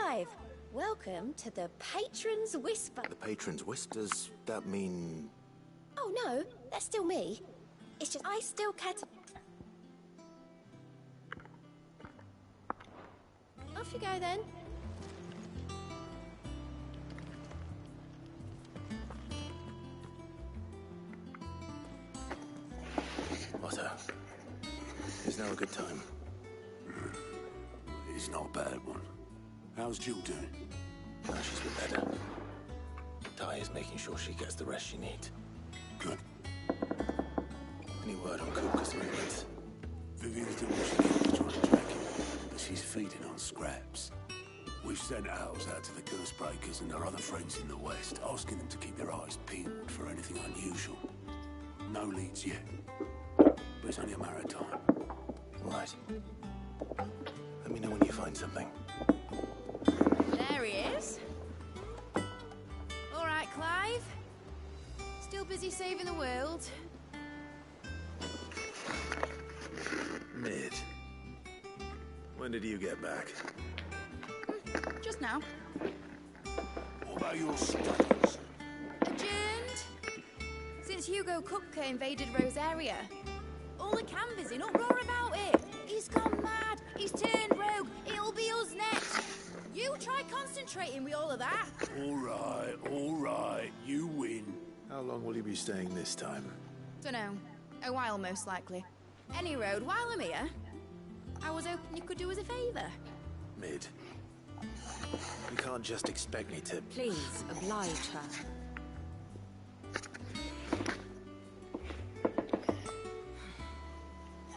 Clive. Welcome to the Patron's Whisper. The Patron's Whisper? Does that mean... Oh no, that's still me. It's just I still Off you go then. Otto, is now a good time? It's not a bad one. How's Jill doing? No, she's been better. Ty is making sure she gets the rest she needs. Good. Any word on Kupka's movements? Vivian's doing what she can to try and track him, but she's feeding on scraps. We've sent ours out to the Curse Breakers and our other friends in the West, asking them to keep their eyes peeled for anything unusual. No leads yet, but it's only a matter of time. Right. Let me know when you find something. There he is. All right, Clive. Still busy saving the world. Mid. When did you get back? Just now. What about your studies? Adjourned. Since Hugo Kupka invaded Rosaria. All the Canvas in uproar about it. He's gone mad. He's turned rogue. It'll be us next. You try concentrating with all of that. All right, you win. How long will you be staying this time? Dunno. A while, most likely. Any road, while I'm here, I was hoping you could do us a favour. Mid. You can't just expect me to... Please, oblige her.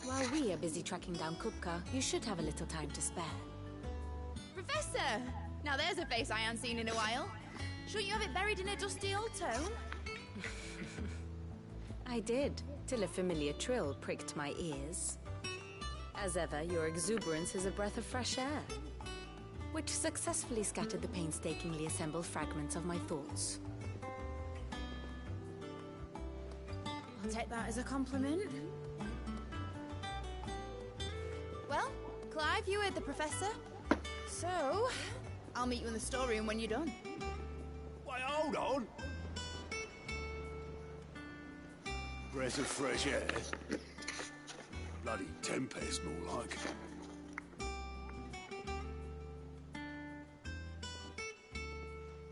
While we are busy tracking down Kupka, you should have a little time to spare. Professor! Now there's a face I haven't seen in a while. Shouldn't you have it buried in a dusty old tome? I did, till a familiar trill pricked my ears. As ever, your exuberance is a breath of fresh air, which successfully scattered the painstakingly assembled fragments of my thoughts. I'll take that as a compliment. Well, Clive, you heard the professor. So, I'll meet you in the storeroom when you're done. Wait, hold on. Breath of fresh air. Bloody tempest, more like.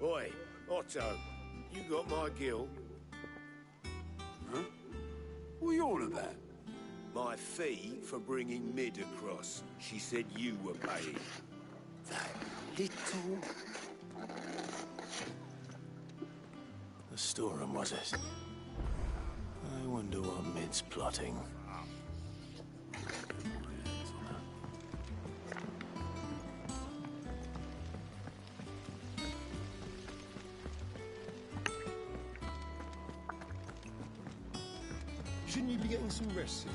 Oi, Otto, you got my gill? Huh? What are you on about? My fee for bringing Mid across. She said you were paying. That little... The storeroom, was it? I wonder what Mid's plotting. Shouldn't you be getting some rest soon?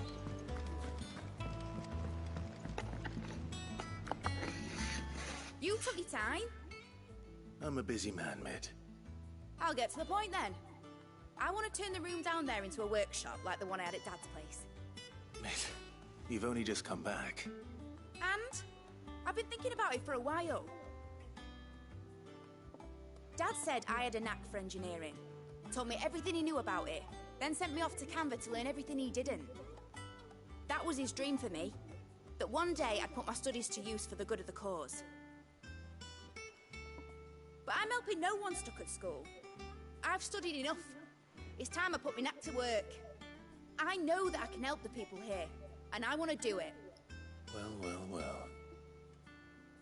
You took your time. I'm a busy man, Mid. I'll get to the point then. I want to turn the room down there into a workshop like the one I had at Dad's place. Mid, you've only just come back. And I've been thinking about it for a while. Dad said I had a knack for engineering. Told me everything he knew about it. Then sent me off to Canva to learn everything he didn't. That was his dream for me. That one day I'd put my studies to use for the good of the cause. But I'm helping no one stuck at school. I've studied enough. It's time I put my knack to work. I know that I can help the people here, and I want to do it. Well.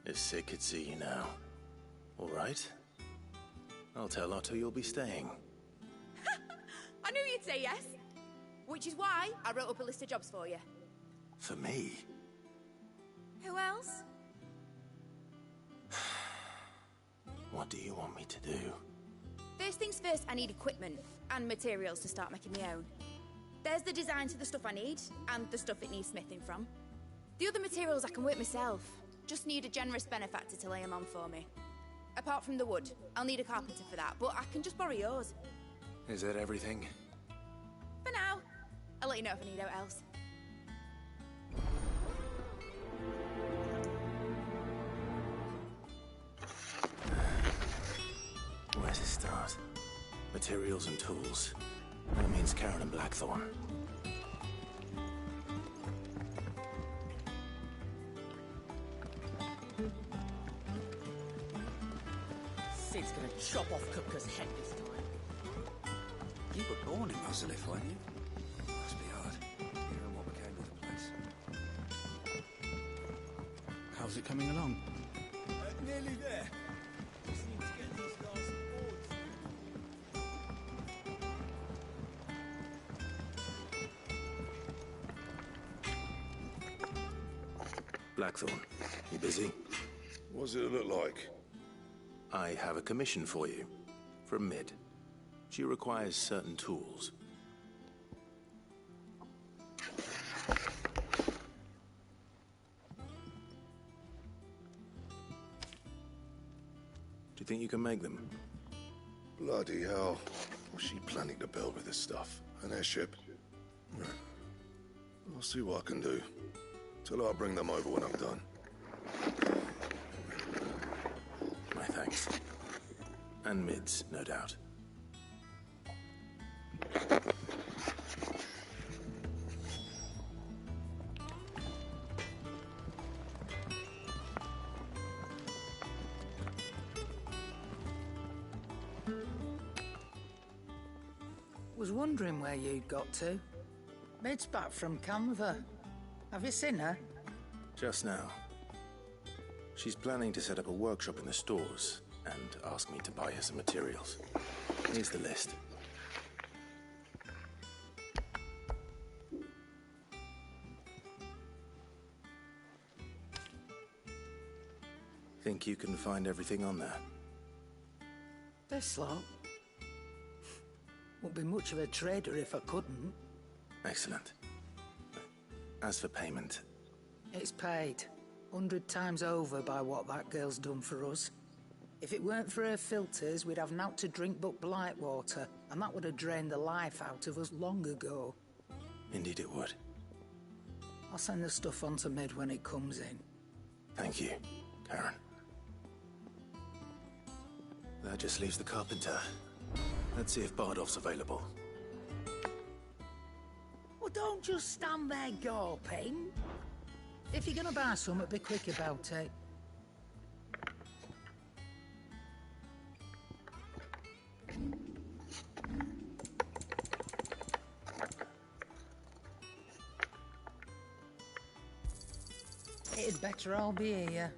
If Sid could see you now. All right. I'll tell Otto you'll be staying. I knew you'd say yes. Which is why I wrote up a list of jobs for you. For me? Who else? What do you want me to do? First things first, I need equipment and materials to start making my own. There's the design to the stuff I need, and the stuff it needs smithing from. The other materials I can work myself. Just need a generous benefactor to lay them on for me. Apart from the wood, I'll need a carpenter for that, but I can just borrow yours. Is that everything? For now. I'll let you know if I need out else. materials and tools. That means Karen and Blackthorn. Sid's gonna chop off Kupka's head this time. You were born in Muzzlef, weren't you? Must be hard, hearing what became of the place. How's it coming along? Nearly there. Just need to get these guys aboard. Blackthorn, you busy? What's it look like? I have a commission for you. From Mid. She requires certain tools. Do you think you can make them? Bloody hell. What's she planning to build with this stuff? An airship? Right. I'll see what I can do. Tell her I'll bring them over when I'm done. My thanks. And Mid's, no doubt. Was wondering where you'd got to. Mid's back from Canva. Have you seen her? Just now. She's planning to set up a workshop in the stores and ask me to buy her some materials. Here's the list. Think you can find everything on there? This lot? Wouldn't be much of a trader if I couldn't. Excellent. As for payment... It's paid. 100 times over by what that girl's done for us. If it weren't for her filters, we'd have naught to drink but blight water, and that would have drained the life out of us long ago. Indeed it would. I'll send the stuff on to Mid when it comes in. Thank you, Karen. That just leaves the carpenter. Let's see if Bardolph's available. Well, don't just stand there gawping. If you're gonna buy something, be quick about it. It'd better all be here.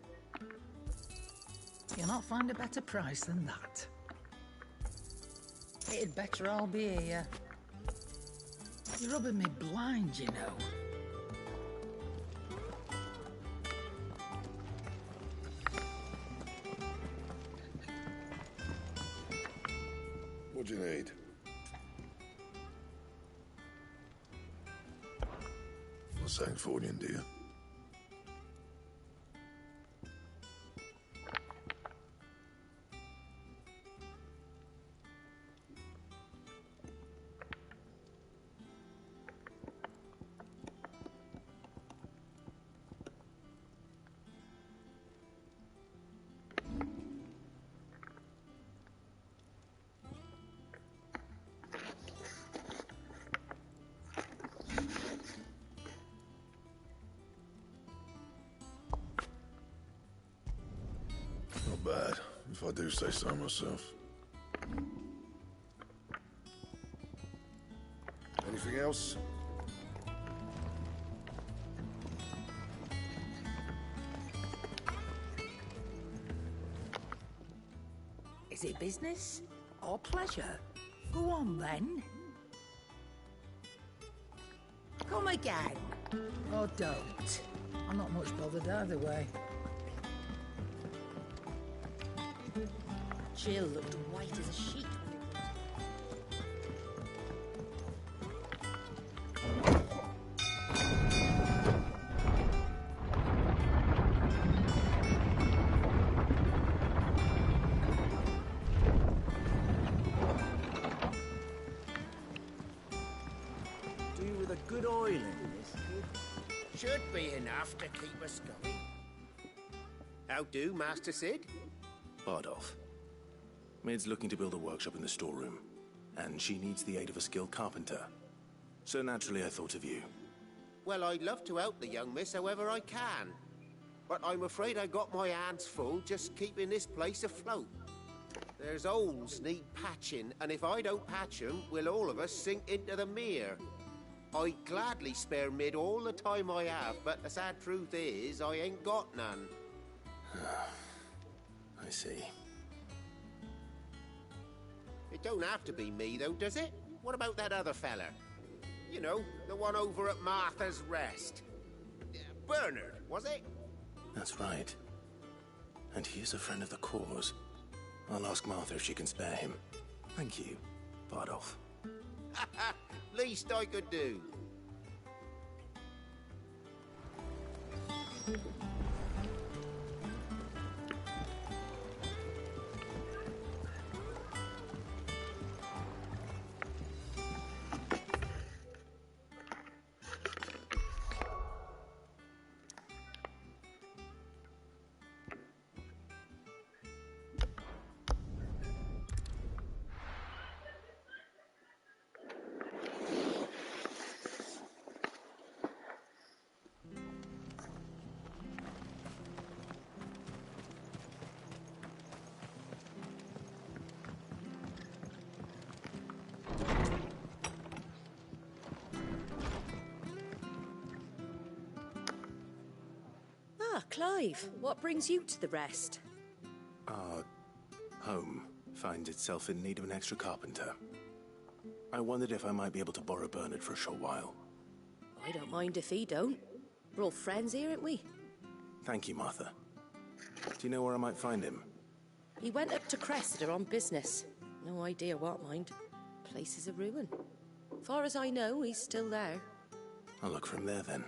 You'll not find a better price than that. It'd better all be here. You're rubbing me blind, you know. What do you need? Not saying Fordian, do you? Not bad, if I do say so myself. Anything else? Is it business or pleasure? Go on then. Come again. Or don't. I'm not much bothered either way. Jill looked white as a sheet. Do with a good oil in this. Should be enough to keep us going. How do, Master Sid? Bardolph. Mid's looking to build a workshop in the storeroom. and she needs the aid of a skilled carpenter. So naturally I thought of you. Well, I'd love to help the young miss however I can. But I'm afraid I got my hands full just keeping this place afloat. There's holes need patching, and if I don't patch 'em, we'll all of us sink into the mere. I'd gladly spare Mid all the time I have, but the sad truth is, I ain't got none. I see. It don't have to be me, though, does it? What about that other fella? You know, the one over at Martha's Rest. Bernard, was it? That's right. And he is a friend of the cause. I'll ask Martha if she can spare him. Thank you, Bardolph. Least I could do. Clive, what brings you to the Rest? Our home finds itself in need of an extra carpenter. I wondered if I might be able to borrow Bernard for a short while. I don't mind if he don't. We're all friends here, aren't we? Thank you, Martha. Do you know where I might find him? He went up to Cressida on business. No idea what, mind. Place is a ruin. Far as I know, he's still there. I'll look for him there, then.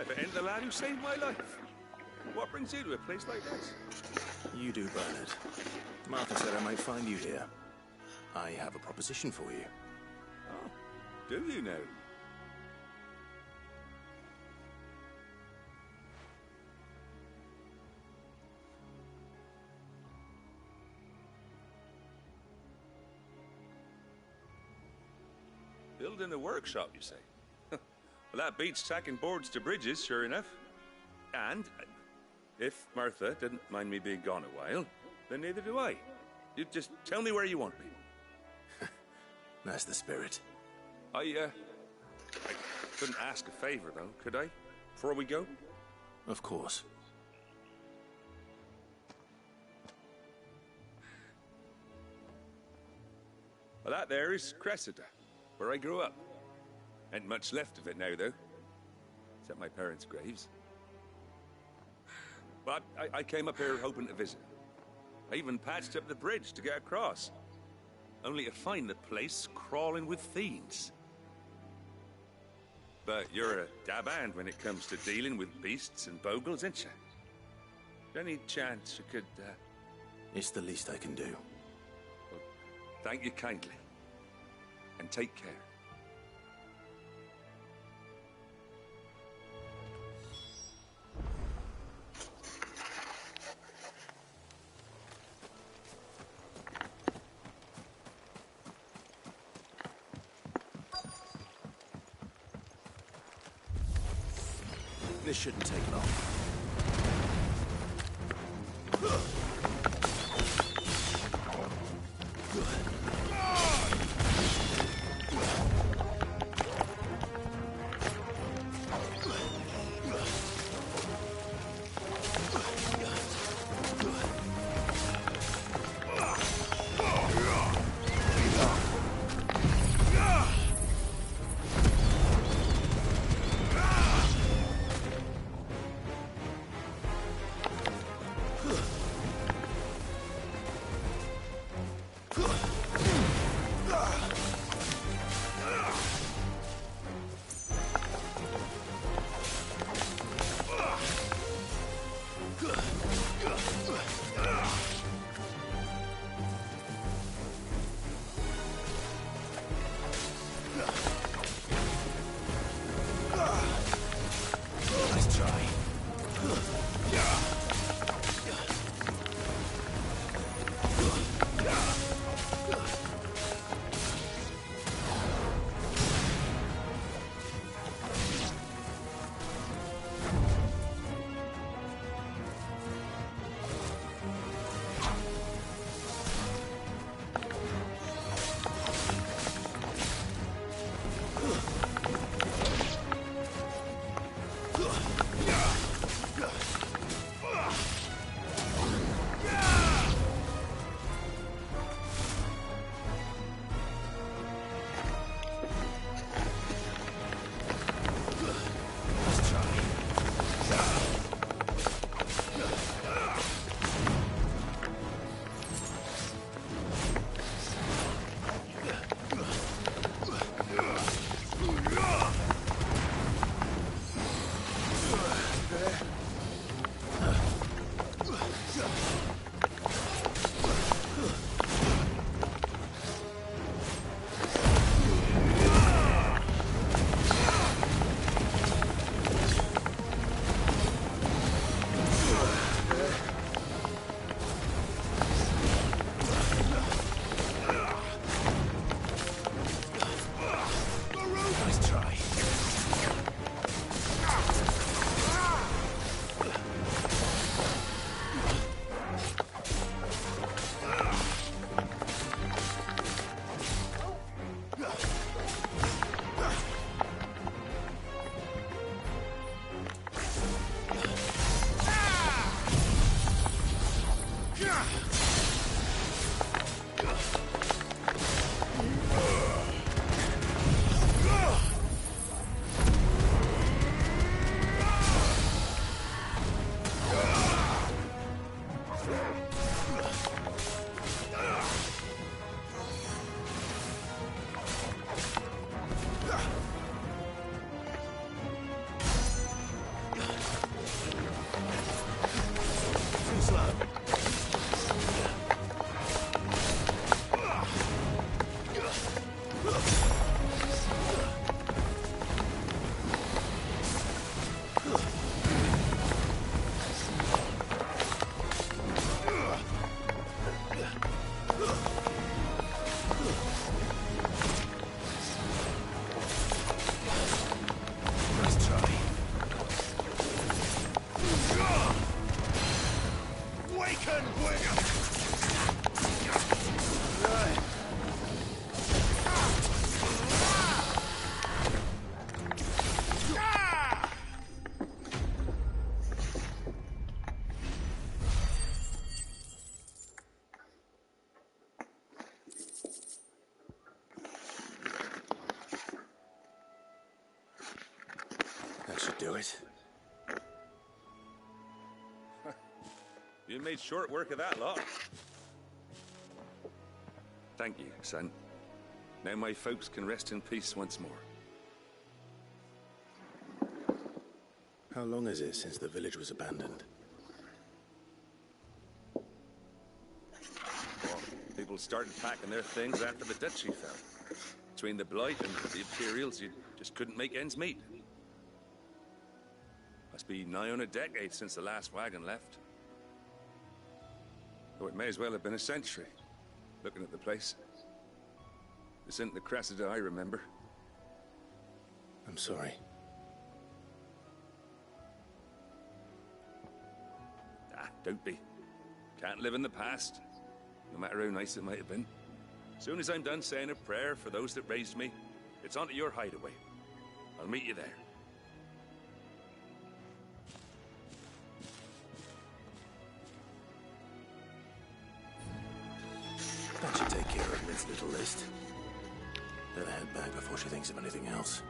But ain't the lad who saved my life. What brings you to a place like this? You do, Bernard. Martha said I might find you here. I have a proposition for you. Oh, do you know? building a workshop, you say? Well, that beats tacking boards to bridges, sure enough. And if Martha didn't mind me being gone a while, then neither do I. You just tell me where you want me. That's the spirit. I couldn't ask a favor, though, could I? Before we go? Of course. Well, that there is Cressida, where I grew up. Ain't much left of it now, though. Except my parents' graves. But I came up here hoping to visit. I even patched up the bridge to get across. Only to find the place crawling with fiends. But you're a dab hand when it comes to dealing with beasts and bogles, ain't you? Any chance you could, It's the least I can do. Well, thank you kindly. And take care. This shouldn't take long. can win! Right. That should do it. You made short work of that lot. Thank you, son. Now my folks can rest in peace once more. How long is it since the village was abandoned? Well, people started packing their things after the duchy fell. Between the Blight and the Imperials, you just couldn't make ends meet. Must be nigh on a decade since the last wagon left. Though it may as well have been a century, looking at the place. This isn't the Cressida I remember. I'm sorry. Ah, don't be. Can't live in the past, no matter how nice it might have been. Soon as I'm done saying a prayer for those that raised me, it's on to your hideaway. I'll meet you there. That should take care of Mid's little list. Better head back before she thinks of anything else.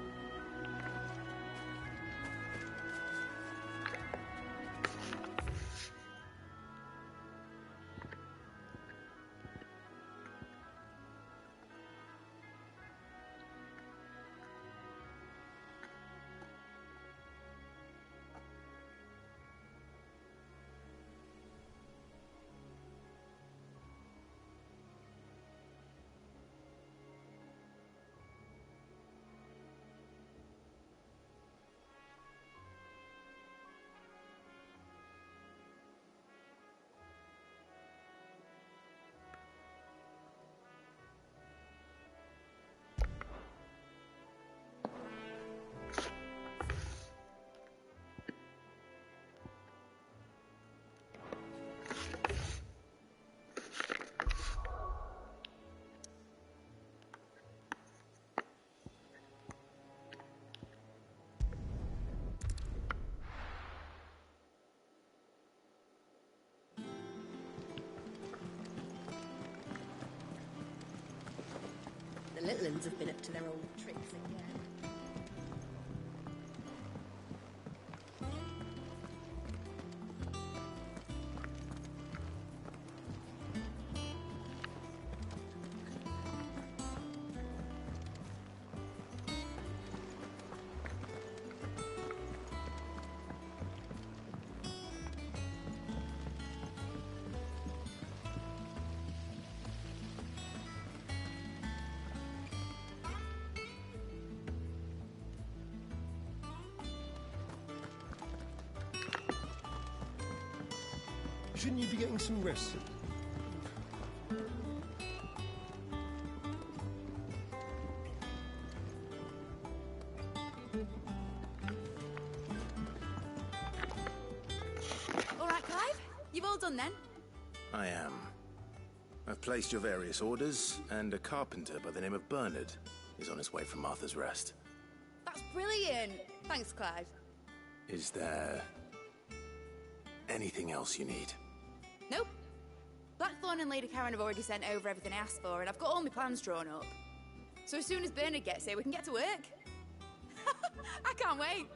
The little uns have been up to their old tricks again. Shouldn't you be getting some rest? All right, Clive? You've all done then? I am. I've placed your various orders, and a carpenter by the name of Bernard is on his way from Martha's Rest. That's brilliant. Thanks, Clive. Is there anything else you need? Nope. Blackthorn and Lady Karen have already sent over everything I asked for, and I've got all my plans drawn up. So as soon as Bernard gets here, we can get to work. I can't wait.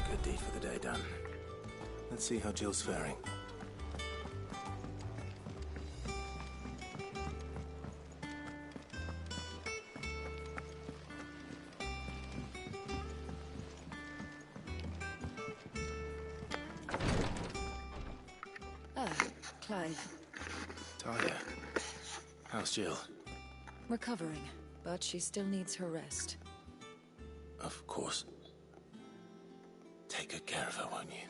Good deed for the day done. Let's see how Jill's faring. Clive. Talia, how's Jill? Recovering, but she still needs her rest. Of course. Take good care of her, won't you?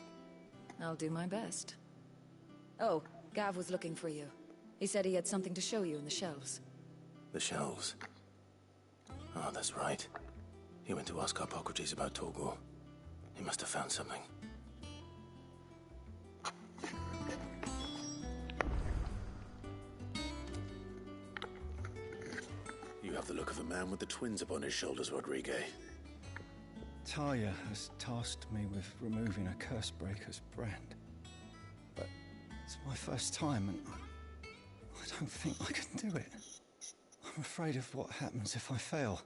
I'll do my best. Oh, Gav was looking for you. He said he had something to show you in the shelves. The shelves? Oh, that's right. He went to ask Hippocrates about Torgor. He must have found something. You have the look of a man with the twins upon his shoulders, Rodrigue. Talia has tasked me with removing a Cursebreaker's brand. But it's my first time, and I don't think I can do it. I'm afraid of what happens if I fail.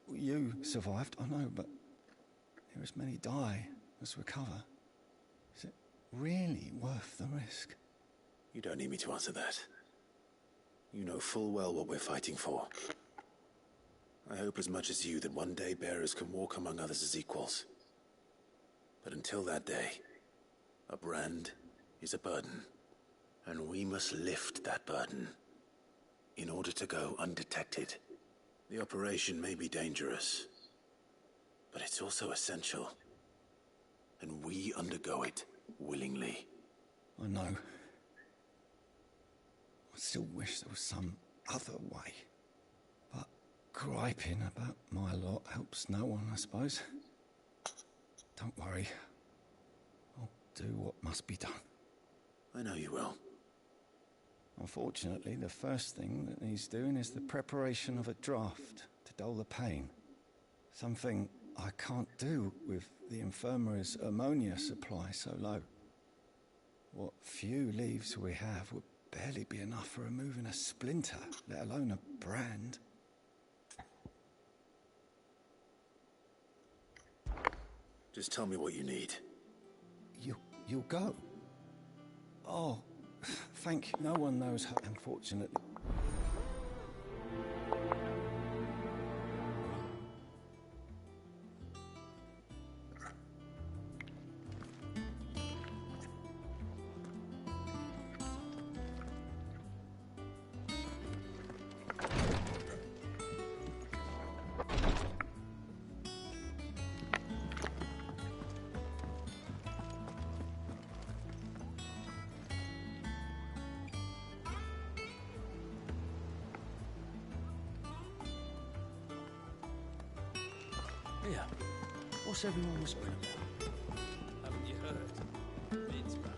You survived, I know, but here as many die as recover. Is it really worth the risk? You don't need me to answer that. You know full well what we're fighting for. I hope as much as you that one day bearers can walk among others as equals. But until that day, a brand is a burden, and we must lift that burden in order to go undetected. The operation may be dangerous, but it's also essential, and we undergo it willingly. I know. I still wish there was some other way. But griping about my lot helps no one, I suppose. Don't worry. I'll do what must be done. I know you will. Unfortunately, the first thing that needs doing is the preparation of a draft to dull the pain. Something I can't do with the infirmary's ammonia supply so low. What few leaves we have would barely be enough for removing a splinter, let alone a brand. Just tell me what you need. You'll go? Oh, thank you. No one knows how, unfortunately. Yeah. What's everyone whispering about? Haven't you heard? It's back.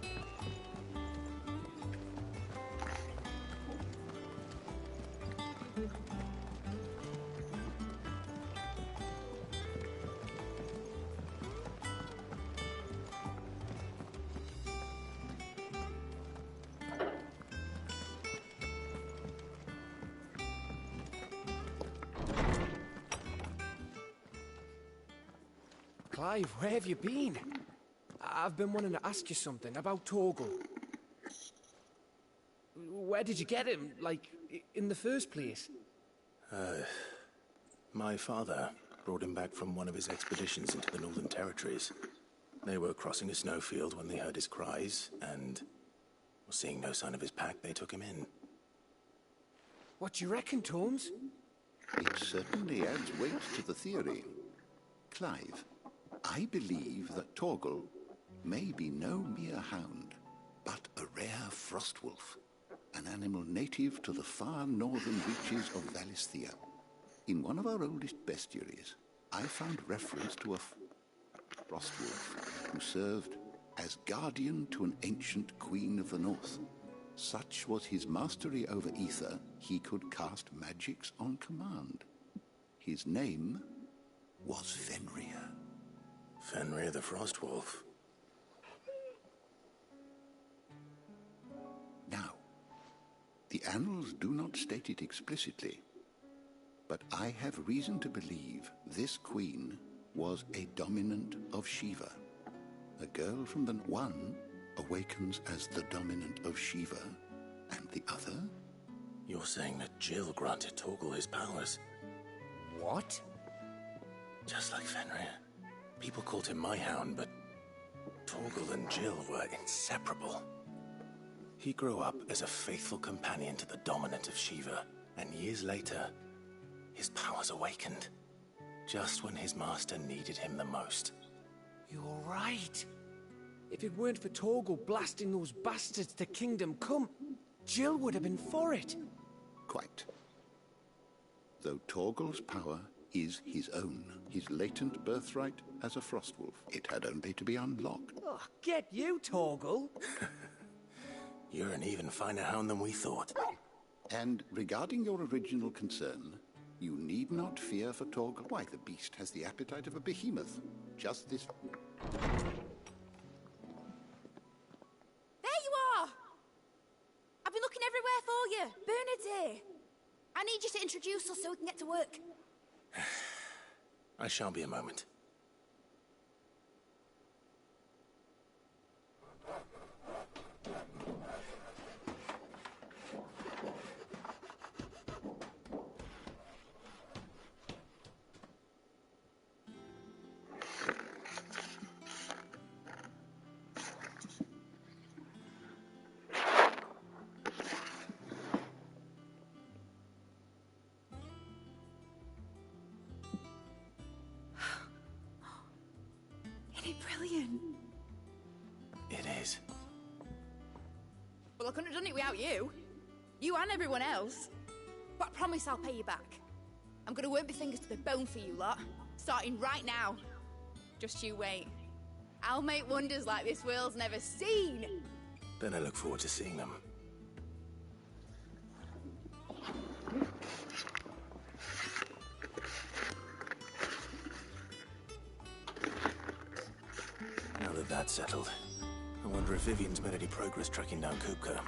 Clive, where have you been? I've been wanting to ask you something about Torgor. Where did you get him, like, in the first place? My father brought him back from one of his expeditions into the Northern Territories. They were crossing a snowfield when they heard his cries, and, seeing no sign of his pack, they took him in. What do you reckon, Torms? It certainly adds weight to the theory. Clive, I believe that Torgor may be no mere hound, but a rare frostwolf, an animal native to the far northern reaches of Valisthea. In one of our oldest bestiaries, I found reference to a frostwolf who served as guardian to an ancient queen of the north. Such was his mastery over ether, he could cast magics on command. His name was Fenrir. Fenrir the Frostwolf. Now, the annals do not state it explicitly, but I have reason to believe this queen was a dominant of Shiva. A girl from the one awakens as the dominant of Shiva, and the other? You're saying that Jill granted Torgal his powers? What? Just like Fenrir. People called him my hound, but Torgal and Jill were inseparable. He grew up as a faithful companion to the dominant of Shiva, and years later, his powers awakened. Just when his master needed him the most. You're right. If it weren't for Torgal blasting those bastards to Kingdom Come, Jill would have been for it. Quite. Though Torgal's power is his own, his latent birthright as a Frostwolf, it had only to be unlocked. Oh, get you, Torgal. You're an even finer hound than we thought. And regarding your original concern, you need not fear for Torgal. Why, the beast has the appetite of a behemoth. Just this... There you are! I've been looking everywhere for you. Bernard's here. I need you to introduce us so we can get to work. I shan't be a moment. Brilliant. It is. Well, I couldn't have done it without you. You and everyone else. But I promise I'll pay you back. I'm gonna work my fingers to the bone for you lot. Starting right now. Just you wait. I'll make wonders like this world's never seen. Then I look forward to seeing them. Now that that's settled, I wonder if Vivian's made any progress tracking down Kupka.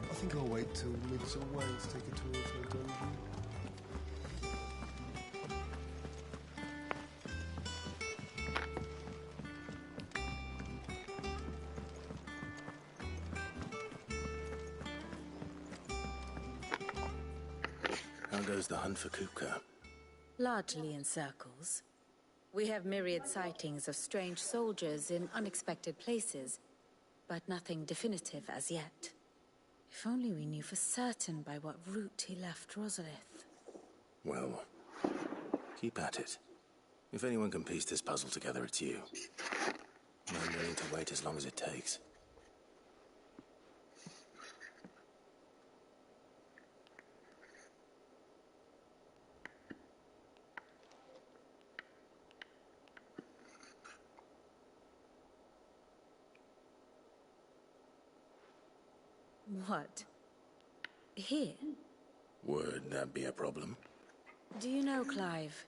I think I'll wait till mid's away to take a tour of her dungeon. How goes the hunt for Kupka? Largely in circles. We have myriad sightings of strange soldiers in unexpected places, but nothing definitive as yet. If only we knew for certain by what route he left Rosalith. Well, keep at it. If anyone can piece this puzzle together, it's you. I'm willing to wait as long as it takes. What? Here? Would that be a problem? Do you know, Clive?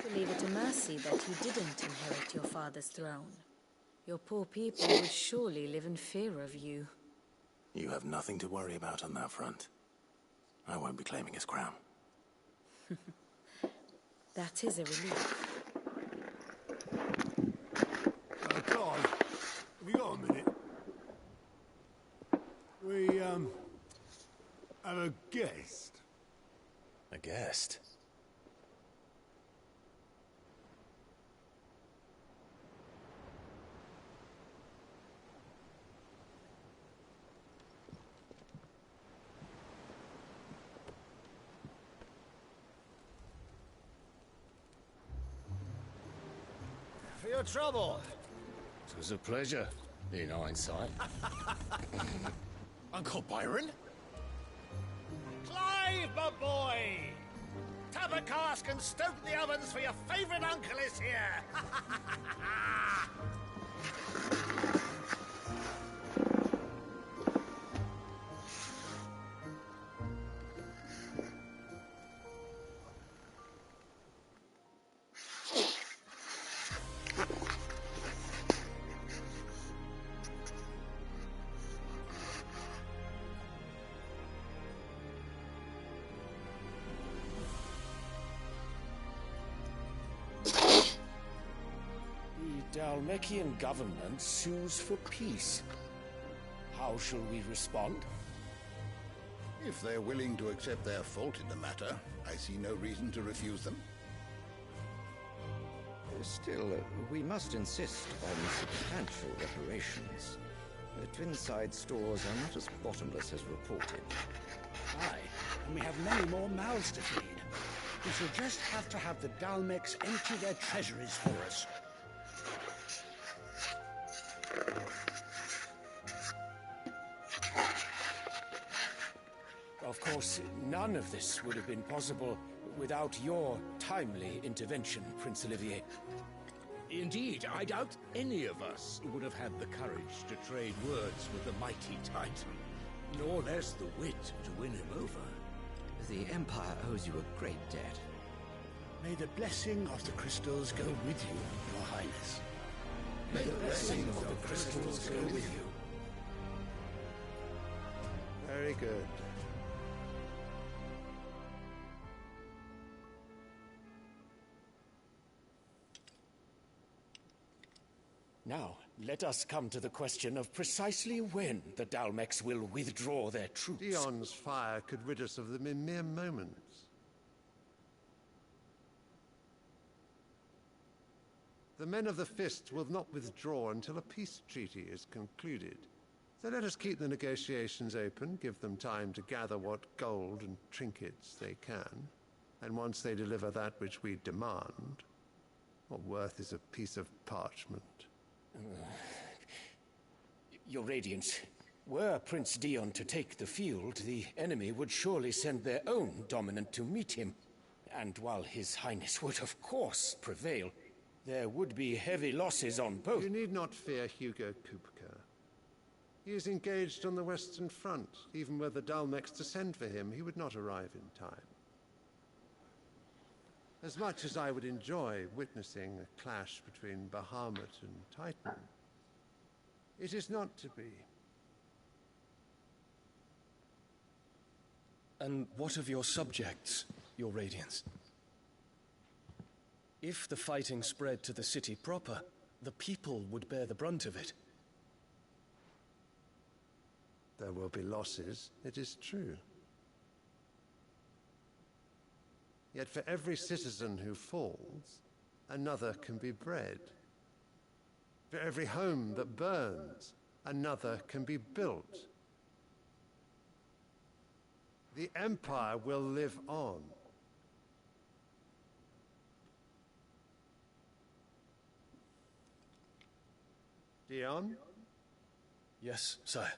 Believe it a mercy that you didn't inherit your father's throne. Your poor people would surely live in fear of you. You have nothing to worry about on that front. I won't be claiming his crown. That is a relief. Clive, have you got a minute? We, have a guest. A guest? For your trouble. It was a pleasure, in hindsight. Uncle Byron? Clive, my boy! Tap a cask and stoke the ovens for your favourite uncle is here! The Dalmekian government sues for peace. How shall we respond? If they're willing to accept their fault in the matter, I see no reason to refuse them. Still, we must insist on substantial reparations. Twinside stores are not as bottomless as reported. Aye, and we have many more mouths to feed. We shall just have to have the Dalmecs empty their treasuries for us. Of course, none of this would have been possible without your timely intervention, Prince Olivier. Indeed, I doubt any of us would have had the courage to trade words with the mighty Titan, nor less the wit to win him over. The Empire owes you a great debt. May the blessing of the crystals go with you, Your Highness. May the blessing of the crystals go with you. Very good. Now, let us come to the question of precisely when the Dalmecs will withdraw their troops. Dion's fire could rid us of them in mere moments. The men of the Fist will not withdraw until a peace treaty is concluded. So let us keep the negotiations open, give them time to gather what gold and trinkets they can, and once they deliver that which we demand, what worth is a piece of parchment? Your Radiance, were Prince Dion to take the field, the enemy would surely send their own dominant to meet him. And while His Highness would of course prevail, there would be heavy losses on both. You need not fear Hugo Kupka. He is engaged on the Western Front. Even were the Dalmecs to send for him, he would not arrive in time. As much as I would enjoy witnessing a clash between Bahamut and Titan, it is not to be. And what of your subjects, Your Radiance? If the fighting spread to the city proper, the people would bear the brunt of it. There will be losses, it is true. Yet for every citizen who falls, another can be bred. For every home that burns, another can be built. The Empire will live on. Dion? Yes, sire.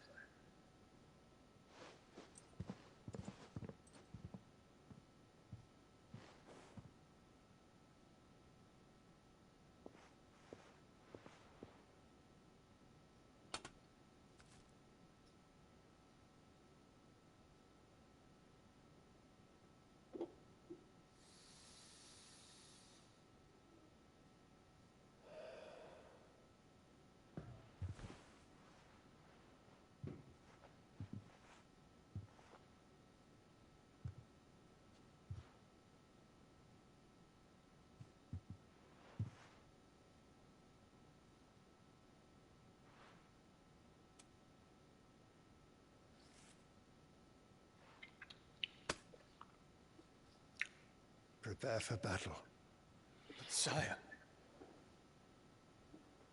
Prepare for battle. But sire...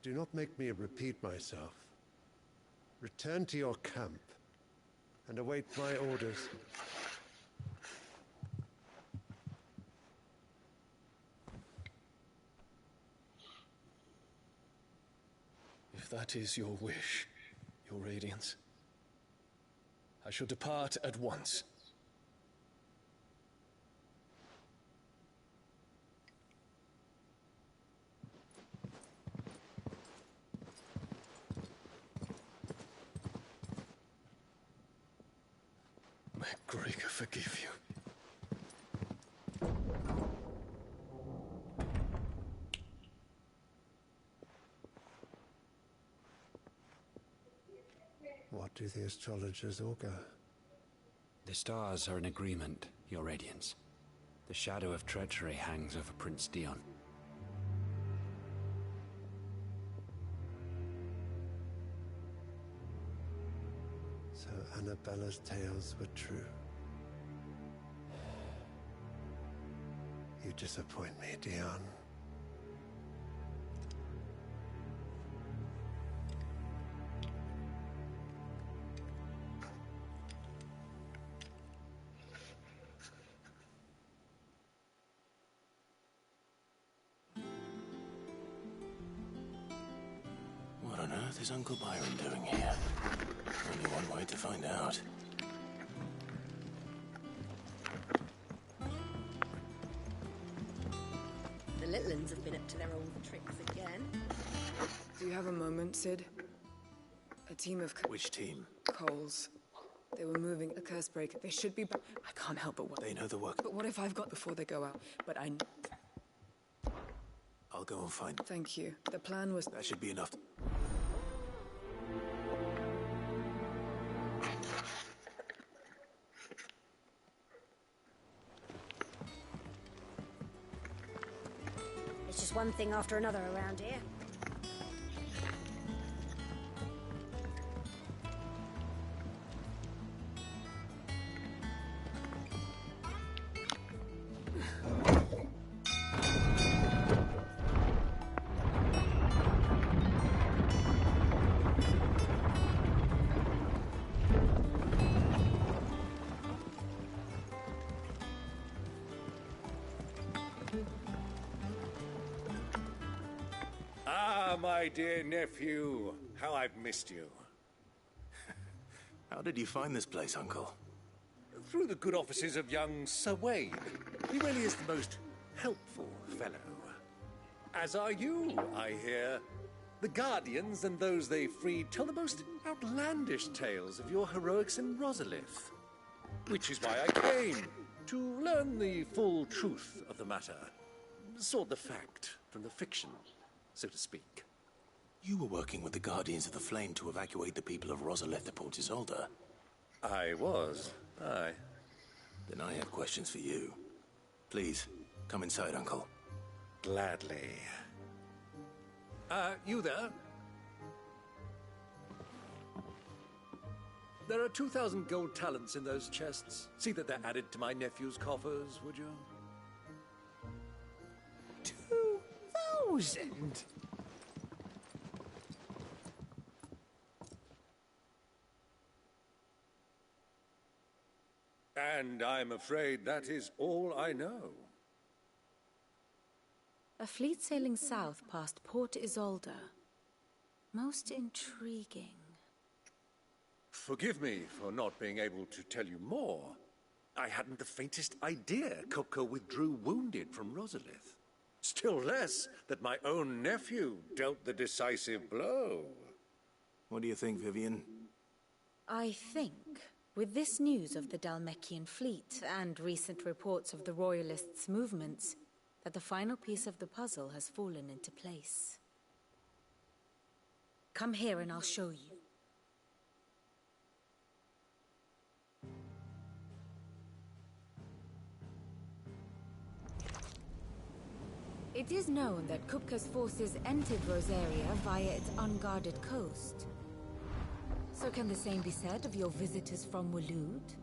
Do not make me repeat myself. Return to your camp and await my orders. If that is your wish, your Radiance, I shall depart at once. May Gregor forgive you. What do the astrologers augur? The stars are in agreement, Your Radiance. The shadow of treachery hangs over Prince Dion. So Annabella's tales were true. You disappoint me, Dion. What on earth is Uncle Byron doing here? Only one way to find out. The little uns have been up to their old tricks again. Do you have a moment, Sid? A team of... Which team? Coles. They were moving a curse break. They should be back. I can't help but what... They know the work. But what if I've got before they go out? But I... I'll go and find... Thank you. The plan was... That should be enough. It's just one thing after another around here. My dear nephew, how I've missed you. How did you find this place, Uncle? Through the good offices of young Sir Wayne. He really is the most helpful fellow. As are you, I hear. The Guardians and those they freed tell the most outlandish tales of your heroics in Rosalith. Which is why I came, to learn the full truth of the matter. Sort the fact from the fiction, so to speak. You were working with the Guardians of the Flame to evacuate the people of Rosalith to Port Isolde. I was, aye. Then I have questions for you. Please, come inside, Uncle. Gladly. You there? There are 2,000 gold talents in those chests. See that they're added to my nephew's coffers, would you? 2,000? And I'm afraid that is all I know. A fleet sailing south past Port Isolde. Most intriguing. Forgive me for not being able to tell you more. I hadn't the faintest idea Coco withdrew wounded from Rosalith. Still less that my own nephew dealt the decisive blow. What do you think, Vivian? I think, with this news of the Dhalmekian fleet and recent reports of the Royalists' movements, that the final piece of the puzzle has fallen into place. Come here and I'll show you. It is known that Kupka's forces entered Rosaria via its unguarded coast. So can the same be said of your visitors from Waloed?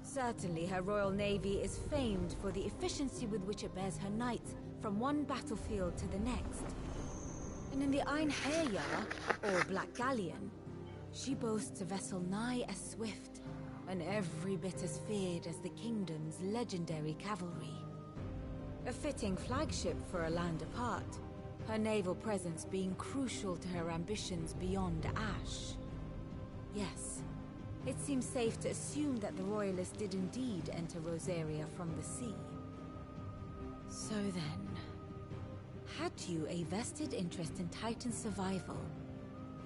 Certainly, her Royal Navy is famed for the efficiency with which it bears her knights from one battlefield to the next. And in the Einherjar, or Black Galleon, she boasts a vessel nigh as swift and every bit as feared as the kingdom's legendary cavalry. A fitting flagship for a land apart, her naval presence being crucial to her ambitions beyond Ash. Yes, it seems safe to assume that the Royalists did indeed enter Rosaria from the sea. So then, had you a vested interest in Titan's survival,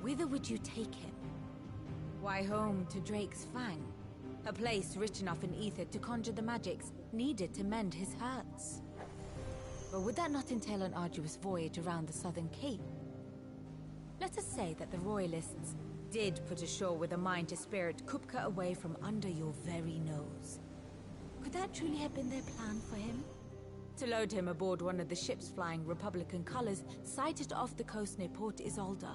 whither would you take him? Why, home to Drake's Fang, a place rich enough in ether to conjure the magics needed to mend his hurts. But would that not entail an arduous voyage around the southern cape? Let us say that the Royalists did put ashore with a mind to spirit Kupka away from under your very nose. Could that truly have been their plan for him? To load him aboard one of the ships flying Republican colors sighted off the coast near Port Isolde.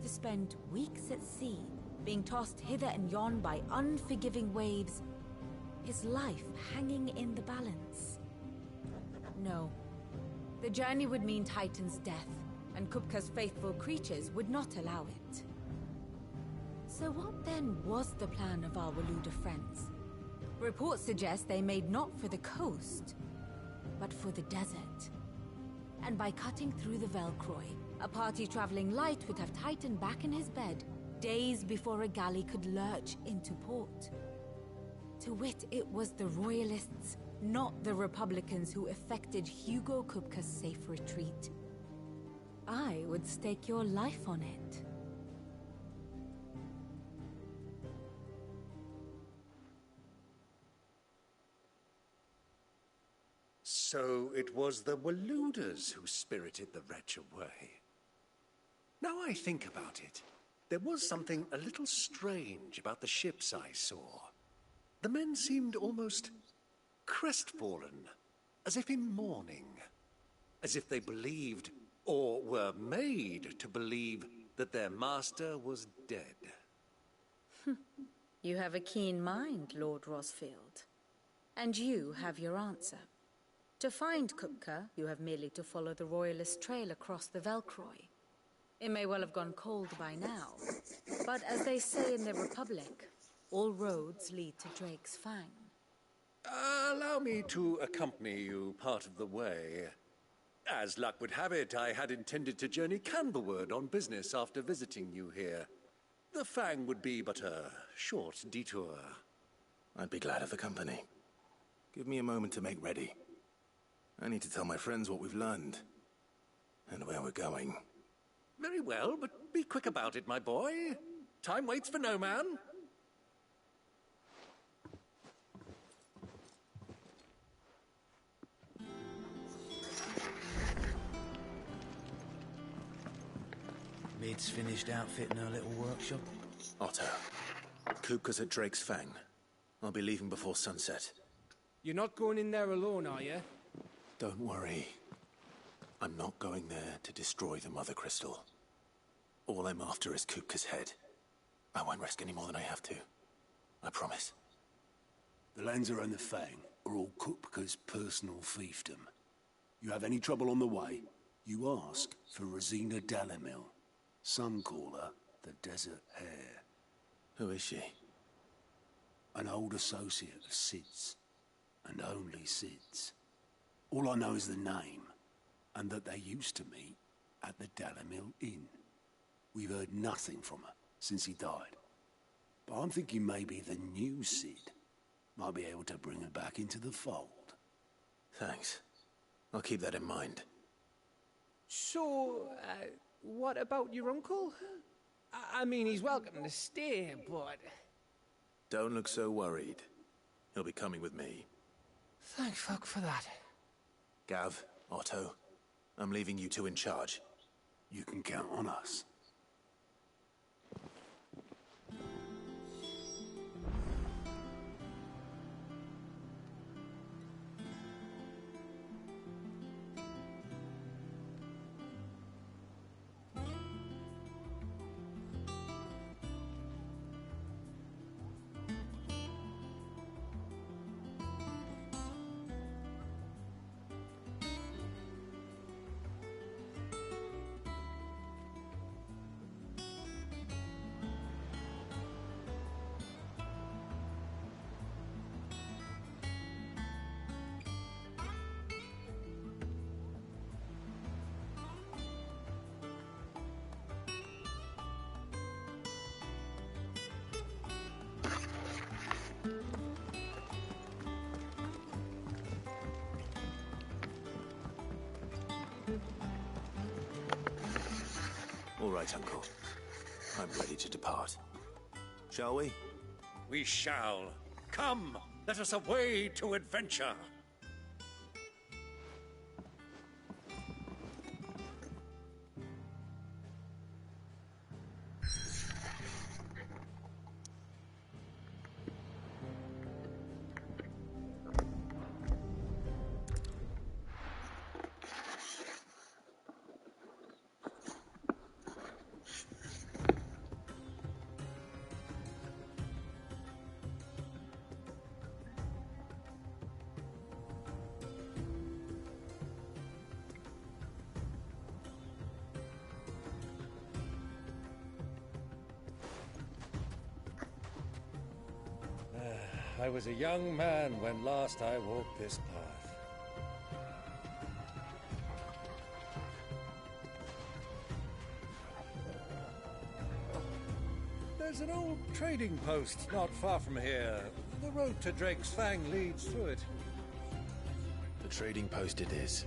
To spend weeks at sea, being tossed hither and yon by unforgiving waves, his life hanging in the balance. No. The journey would mean Titan's death, and Kupka's faithful creatures would not allow it. So what then was the plan of our Waluda friends? Reports suggest they made not for the coast, but for the desert. And by cutting through the Velcroy, a party traveling light would have Titan back in his bed days before a galley could lurch into port. To wit, it was the Royalists, not the Republicans, who effected Hugo Kupka's safe retreat. I would stake your life on it. So it was the Waludas who spirited the wretch away. Now I think about it, there was something a little strange about the ships I saw. The men seemed almost crestfallen, as if in mourning, as if they believed, or were made to believe, that their master was dead. You have a keen mind, Lord Rosfield. And you have your answer. To find Kupka, you have merely to follow the Royalist trail across the Velcroy. It may well have gone cold by now, but as they say in the Republic, all roads lead to Drake's Fang. Allow me to accompany you part of the way. As luck would have it, I had intended to journey Canberward on business after visiting you here. The Fang would be but a short detour. I'd be glad of the company. Give me a moment to make ready. I need to tell my friends what we've learned, and where we're going. Very well, but be quick about it, my boy. Time waits for no man. Mid's finished outfitting her little workshop. Otto, Kupka's at Drake's Fang. I'll be leaving before sunset. You're not going in there alone, are you? Don't worry. I'm not going there to destroy the Mother Crystal. All I'm after is Kupka's head. I won't risk any more than I have to. I promise. The Lancer and the Fang are all Kupka's personal fiefdom. You have any trouble on the way, you ask for Rosina Dalamil. Some call her the Desert Hare. Who is she? An old associate of Sid's, and only Sid's. All I know is the name, and that they used to meet at the Dalamil Inn. We've heard nothing from her since he died. But I'm thinking maybe the new Sid might be able to bring her back into the fold. Thanks. I'll keep that in mind. So, what about your uncle? I mean, he's welcome to stay, but... Don't look so worried. He'll be coming with me. Thank fuck for that. Gav, Otto, I'm leaving you two in charge. You can count on us. right, Uncle. I'm ready to depart. Shall we? We shall. Come, let us away to adventure. I was a young man when last I walked this path. There's an old trading post not far from here. The road to Drake's Fang leads through it. The trading post it is.